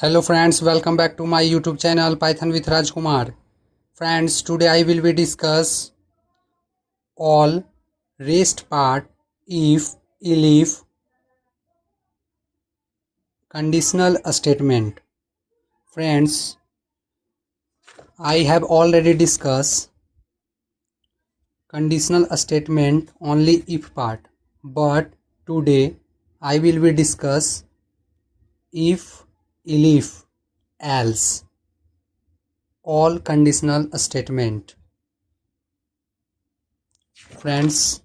Hello friends, welcome back to my YouTube channel Python with Rajkumar. Friends, today I will be discuss all rest part if, elif, conditional statement. Friends, I have already discussed conditional statement only if part, but today I will be discuss if, elif, else, all conditional statement. Friends,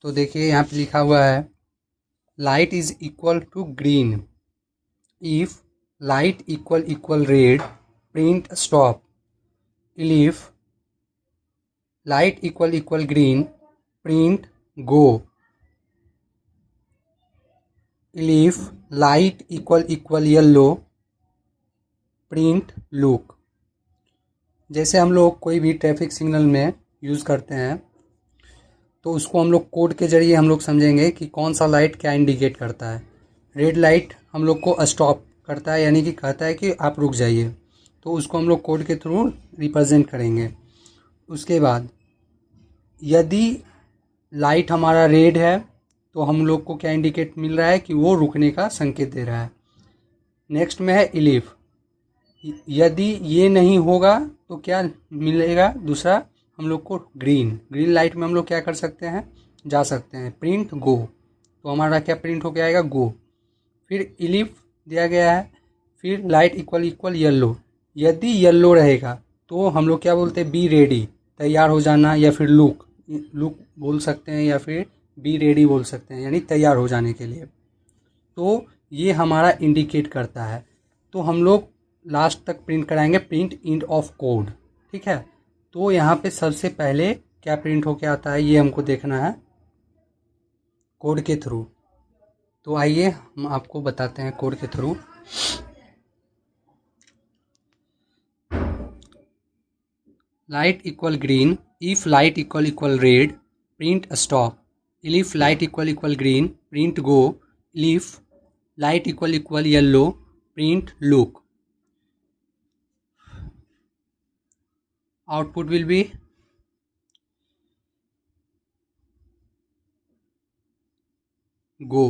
तो देखिए यहाँ पे लिखा हुआ है light is equal to green if light equal red print stop if light equal green print go if light equal yellow print look. जैसे हम लोग कोई भी ट्रैफिक सिग्नल में यूज़ करते हैं तो उसको हम लोग कोड के ज़रिए हम लोग समझेंगे कि कौन सा लाइट क्या इंडिकेट करता है। रेड लाइट हम लोग को स्टॉप करता है, यानी कि कहता है कि आप रुक जाइए, तो उसको हम लोग कोड के थ्रू रिप्रेजेंट करेंगे। उसके बाद यदि लाइट हमारा रेड है तो हम लोग को क्या इंडिकेट मिल रहा है कि वो रुकने का संकेत दे रहा है। नेक्स्ट में है इलिफ, यदि ये नहीं होगा तो क्या मिलेगा दूसरा हम लोग को ग्रीन लाइट में हम लोग क्या कर सकते हैं, जा सकते हैं, प्रिंट गो, तो हमारा क्या प्रिंट हो आएगा गो। फिर इलिफ दिया गया है, फिर लाइट इक्वल येलो, यदि येलो रहेगा तो हम लोग क्या बोलते हैं, बी रेडी, तैयार हो जाना, या फिर लुक बोल सकते हैं, या फिर बी रेडी बोल सकते हैं, यानी तैयार हो जाने के लिए। तो ये हमारा इंडिकेट करता है। तो हम लोग लास्ट तक प्रिंट कराएंगे प्रिंट एंड ऑफ कोड, ठीक है। तो यहाँ पे सबसे पहले क्या प्रिंट होके आता है ये हमको देखना है कोड के थ्रू। तो आइए हम आपको बताते हैं कोड के थ्रू। Light equal green if light equal red print stop if light equal green print go if light equal yellow print look. Output will be go,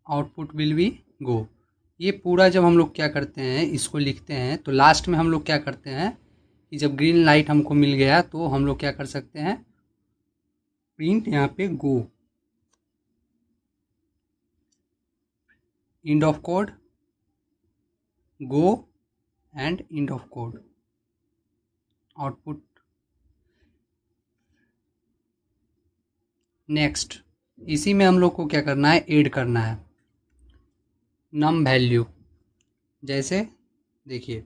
output will be go. ये पूरा जब हम लोग क्या करते हैं, इसको लिखते हैं, तो लास्ट में हम लोग क्या करते हैं कि जब ग्रीन लाइट हमको मिल गया तो हम लोग क्या कर सकते हैं, प्रिंट यहाँ पे go, end of code, go and end of code, output. Next इसी में हम लोग को क्या करना है, ऐड करना है नम वैल्यू। जैसे देखिए,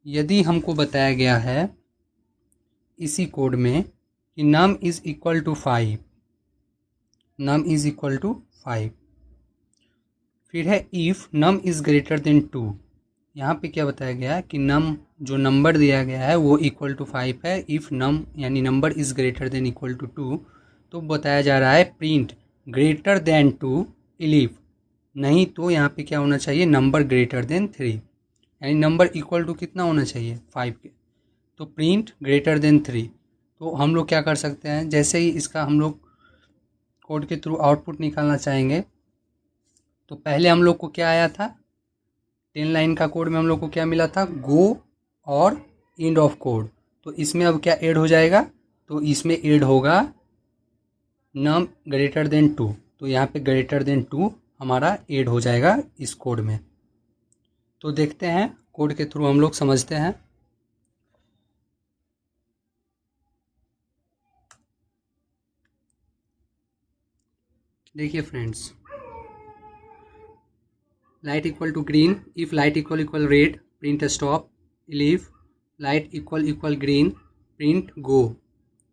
यदि हमको बताया गया है इसी कोड में कि num is equal to 5, num is equal to 5, फिर है if num is greater than 2। यहाँ पे क्या बताया गया है कि नम जो नंबर दिया गया है वो इक्वल टू 5 है। इफ़ नम यानी number is greater than equal to 2, तो बताया जा रहा है प्रिंट ग्रेटर देन 2 इलिफ, नहीं तो यहाँ पे क्या होना चाहिए, नंबर ग्रेटर देन 3, यानी नंबर इक्वल टू कितना होना चाहिए, 5 के, तो प्रिंट ग्रेटर देन 3। तो हम लोग क्या कर सकते हैं, जैसे ही इसका हम लोग कोड के थ्रू आउटपुट निकालना चाहेंगे, तो पहले हम लोग को क्या आया था, 10 लाइन का कोड में हम लोग को क्या मिला था, गो और एंड ऑफ कोड। तो इसमें अब क्या ऐड हो जाएगा, तो इसमें ऐड होगा नम ग्रेटर देन 2, तो यहाँ पे ग्रेटर देन 2 हमारा ऐड हो जाएगा इस कोड में। तो देखते हैं कोड के थ्रू हम लोग समझते हैं। देखिए friends, light equal to green if light equal red print stop if light equal green print go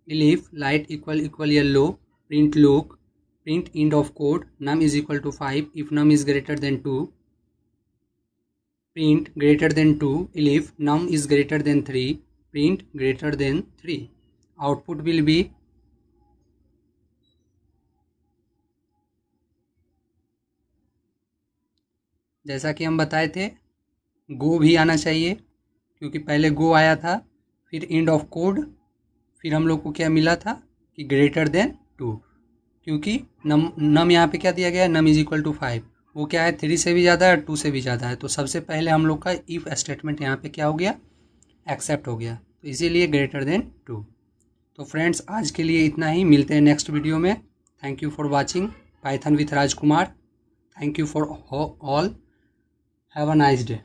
if light equal yellow print look print end of code num is equal to 5 if num is greater than 2 print greater than 2 if num is greater than 3 print greater than 3। Output will be जैसा कि हम बताए थे, गो भी आना चाहिए, क्योंकि पहले गो आया था, फिर एंड ऑफ कोड, फिर हम लोग को क्या मिला था कि ग्रेटर देन 2, क्योंकि नम यहाँ पे क्या दिया गया है, नम इज इक्वल टू 5, वो क्या है 3 से भी ज़्यादा है और 2 से भी ज़्यादा है। तो सबसे पहले हम लोग का इफ़ स्टेटमेंट यहाँ पे क्या हो गया, एक्सेप्ट हो गया, तो इसीलिए ग्रेटर देन 2। तो फ्रेंड्स, आज के लिए इतना ही, मिलते हैं नेक्स्ट वीडियो में। Thank you for watching Python with Rajkumar. Thank you for all, have a nice day.